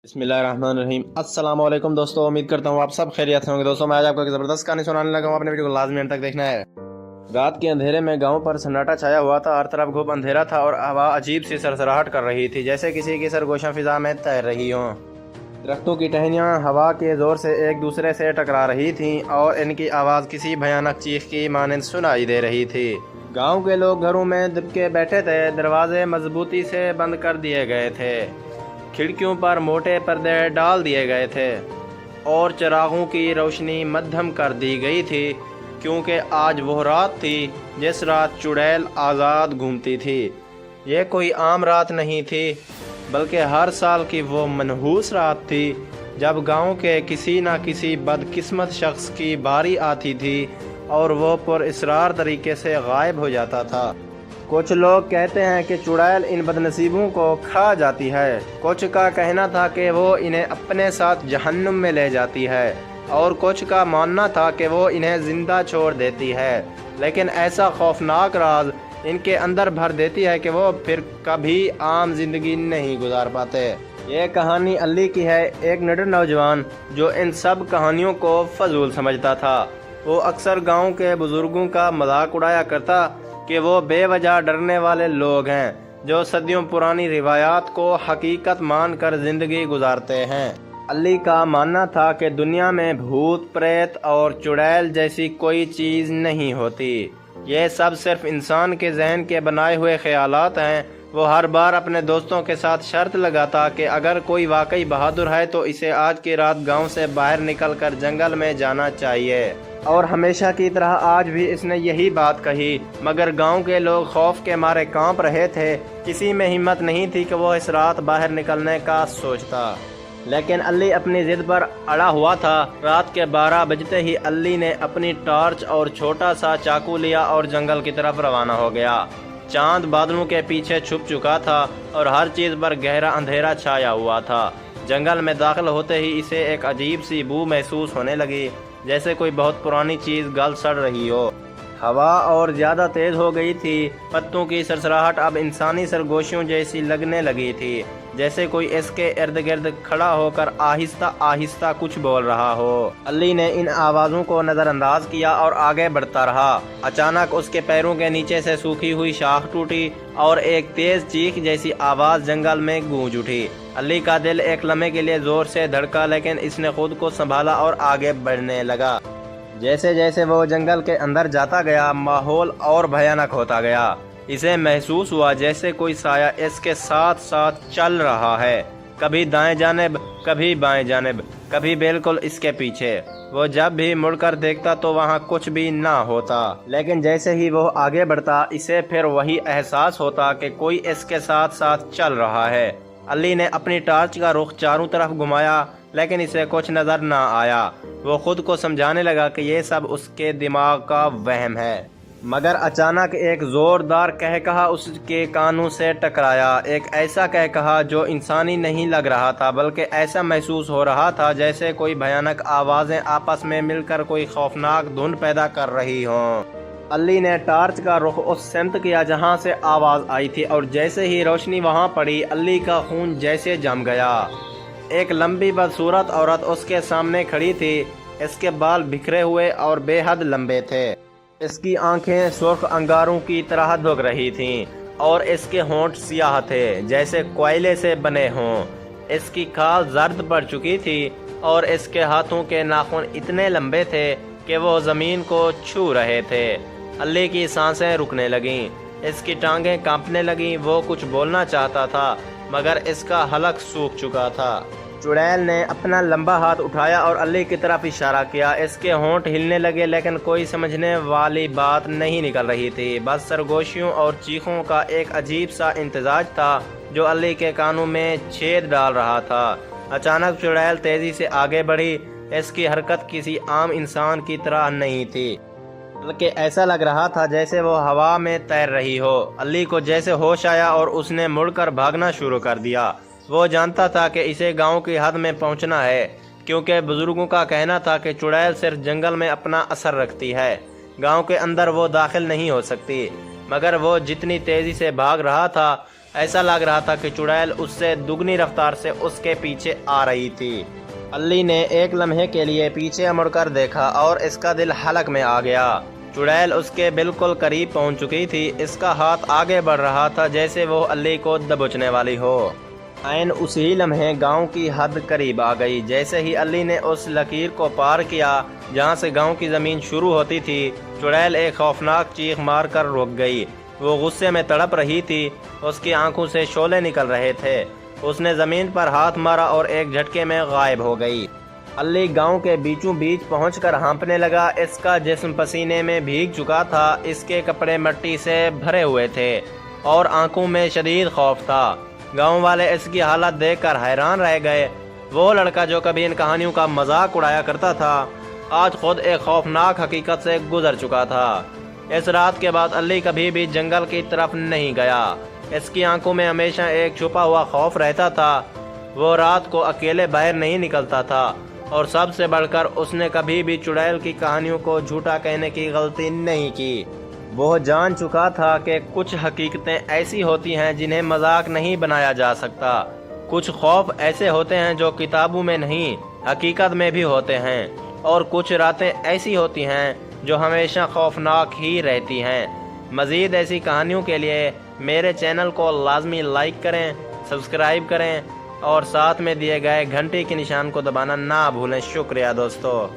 बिस्मिल्लाहिर्रहमानिर्रहीम। अस्सलाम वालेकुम दोस्तों, उम्मीद करता हूँ आप सब खैरियत होंगे। दोस्तों मैं आज आपको एक ज़बरदस्त कहानी सुनाने लगा हूँ, अपने वीडियो को लाजमी अंत तक देखना है। रात के अंधेरे में गांव पर सन्नाटा छाया हुआ था। हर तरफ खूब अंधेरा था और हवा अजीब सी सरसराहट कर रही थी, जैसे किसी की सरगोशियाँ फिजा में तैर रही हों। दरख्तों की टहनियाँ हवा के ज़ोर से एक दूसरे से टकरा रही थीं और इनकी आवाज़ किसी भयानक चीख की मानंद सुनाई दे रही थी। गांव के लोग घरों में दबके बैठे थे, दरवाजे मजबूती से बंद कर दिए गए थे, खिड़कियों पर मोटे पर्दे डाल दिए गए थे और चिरागों की रोशनी मध्यम कर दी गई थी, क्योंकि आज वो रात थी जिस रात चुड़ैल आज़ाद घूमती थी। ये कोई आम रात नहीं थी, बल्कि हर साल की वो मनहूस रात थी जब गांव के किसी न किसी बदकिस्मत शख्स की बारी आती थी और वो पुरअसरार तरीके से गायब हो जाता था। कुछ लोग कहते हैं कि चुड़ैल इन बदनसीबों को खा जाती है, कुछ का कहना था कि वो इन्हें अपने साथ जहन्नुम में ले जाती है और कुछ का मानना था कि वो इन्हें जिंदा छोड़ देती है, लेकिन ऐसा खौफनाक राज इनके अंदर भर देती है कि वो फिर कभी आम जिंदगी नहीं गुजार पाते। ये कहानी अली की है, एक निडर नौजवान जो इन सब कहानियों को फजूल समझता था। वो अक्सर गांव के बुजुर्गों का मजाक उड़ाया करता कि वो बेवजह डरने वाले लोग हैं जो सदियों पुरानी रिवायात को हकीकत मानकर जिंदगी गुजारते हैं। अली का मानना था कि दुनिया में भूत प्रेत और चुड़ैल जैसी कोई चीज़ नहीं होती, ये सब सिर्फ इंसान के जहन के बनाए हुए ख्यालात हैं। वो हर बार अपने दोस्तों के साथ शर्त लगाता कि अगर कोई वाकई बहादुर है तो इसे आज की रात गांव से बाहर निकलकर जंगल में जाना चाहिए। और हमेशा की तरह आज भी इसने यही बात कही, मगर गांव के लोग खौफ के मारे कांप रहे थे। किसी में हिम्मत नहीं थी कि वो इस रात बाहर निकलने का सोचता, लेकिन अली अपनी जिद पर अड़ा हुआ था। रात के 12 बजते ही अली ने अपनी टॉर्च और छोटा सा चाकू लिया और जंगल की तरफ रवाना हो गया। चांद बादलों के पीछे छुप चुका था और हर चीज़ पर गहरा अंधेरा छाया हुआ था। जंगल में दाखिल होते ही इसे एक अजीब सी बू महसूस होने लगी, जैसे कोई बहुत पुरानी चीज़ गल सड़ रही हो। हवा और ज़्यादा तेज़ हो गई थी, पत्तों की सरसराहट अब इंसानी सरगोशियों जैसी लगने लगी थी, जैसे कोई इसके इर्द गिर्द खड़ा होकर आहिस्ता आहिस्ता कुछ बोल रहा हो। अली ने इन आवाज़ों को नज़रअंदाज किया और आगे बढ़ता रहा। अचानक उसके पैरों के नीचे से सूखी हुई शाख टूटी और एक तेज़ चीख जैसी आवाज़ जंगल में गूंज उठी। अली का दिल एक लम्हे के लिए ज़ोर से धड़का, लेकिन इसने खुद को संभाला और आगे बढ़ने लगा। जैसे जैसे वो जंगल के अंदर जाता गया, माहौल और भयानक होता गया। इसे महसूस हुआ जैसे कोई साया इसके साथ साथ चल रहा है, कभी दाएं जानिब, कभी बाएं जानिब, कभी बिल्कुल इसके पीछे। वो जब भी मुड़कर देखता तो वहाँ कुछ भी ना होता, लेकिन जैसे ही वो आगे बढ़ता इसे फिर वही एहसास होता कि कोई इसके साथ साथ चल रहा है। अली ने अपनी टॉर्च का रुख चारों तरफ घुमाया, लेकिन इसे कुछ नजर ना आया। वो खुद को समझाने लगा कि ये सब उसके दिमाग का वहम है, मगर अचानक एक जोरदार कहकहा उसके कानों से टकराया। एक ऐसा कहकहा जो इंसानी नहीं लग रहा था, बल्कि ऐसा महसूस हो रहा था जैसे कोई भयानक आवाज़ें आपस में मिलकर कोई खौफनाक धुन पैदा कर रही हों। अली ने टॉर्च का रुख उस सिमत किया जहां से आवाज़ आई थी, और जैसे ही रोशनी वहां पड़ी अली का खून जैसे जम गया। एक लंबी बदसूरत औरत उसके सामने खड़ी थी। इसके बाल बिखरे हुए और बेहद लंबे थे, इसकी आंखें सुर्ख अंगारों की तरह धुक रही थीं और इसके होंठ सियाह थे जैसे कोयले से बने हों। इसकी खाल जर्द पड़ चुकी थी और इसके हाथों के नाखून इतने लंबे थे कि वो ज़मीन को छू रहे थे। अली की सांसें रुकने लगीं, इसकी टांगें कांपने लगीं। वो कुछ बोलना चाहता था, मगर इसका हलक सूख चुका था। चुड़ैल ने अपना लंबा हाथ उठाया और अली की तरफ इशारा किया। इसके होंठ हिलने लगे, लेकिन कोई समझने वाली बात नहीं निकल रही थी। बस सरगोशियों और चीखों का एक अजीब सा इंतजाज था जो अली के कानों में छेद डाल रहा था। अचानक चुड़ैल तेजी से आगे बढ़ी। इसकी हरकत किसी आम इंसान की तरह नहीं थी, बल्कि ऐसा लग रहा था जैसे वो हवा में तैर रही हो। अली को जैसे होश आया और उसने मुड़कर भागना शुरू कर दिया। वो जानता था कि इसे गांव की हद में पहुंचना है, क्योंकि बुजुर्गों का कहना था कि चुड़ैल सिर्फ जंगल में अपना असर रखती है, गांव के अंदर वो दाखिल नहीं हो सकती। मगर वो जितनी तेजी से भाग रहा था ऐसा लग रहा था कि चुड़ैल उससे दुगनी रफ्तार से उसके पीछे आ रही थी। अल्ली ने एक लम्हे के लिए पीछे मुड़कर देखा और इसका दिल हलक में आ गया। चुड़ैल उसके बिल्कुल करीब पहुंच चुकी थी। इसका हाथ आगे बढ़ रहा था जैसे वो अल्ली को दबोचने वाली हो। ऐन उसी लम्हे गांव की हद करीब आ गई। जैसे ही अल्ली ने उस लकीर को पार किया जहां से गांव की ज़मीन शुरू होती थी, चुड़ैल एक खौफनाक चीख मार कर रुक गई। वो गुस्से में तड़प रही थी। उसकी आंखों से शोले निकल रहे थे। उसने ज़मीन पर हाथ मारा और एक झटके में गायब हो गई। अल्ली गांव के बीचों बीच पहुंचकर हाँफने लगा। इसका जिस्म पसीने में भीग चुका था। इसके कपड़े मिट्टी से भरे हुए थे और आंखों में शदीद खौफ था। गांव वाले इसकी हालत देखकर हैरान रह गए। वो लड़का जो कभी इन कहानियों का मजाक उड़ाया करता था, आज खुद एक खौफनाक हकीकत से गुजर चुका था। इस रात के बाद अल्ली कभी भी जंगल की तरफ नहीं गया। इसकी आंखों में हमेशा एक छुपा हुआ खौफ रहता था। वो रात को अकेले बाहर नहीं निकलता था और सबसे बढ़कर उसने कभी भी चुड़ैल की कहानियों को झूठा कहने की गलती नहीं की। वो जान चुका था कि कुछ हकीकतें ऐसी होती हैं जिन्हें मजाक नहीं बनाया जा सकता। कुछ खौफ ऐसे होते हैं जो किताबों में नहीं, हकीकत में भी होते हैं। और कुछ रातें ऐसी होती हैं जो हमेशा खौफनाक ही रहती हैं। मज़ीद ऐसी कहानियों के लिए मेरे चैनल को लाजमी लाइक करें, सब्सक्राइब करें और साथ में दिए गए घंटे के निशान को दबाना ना भूलें। शुक्रिया दोस्तों।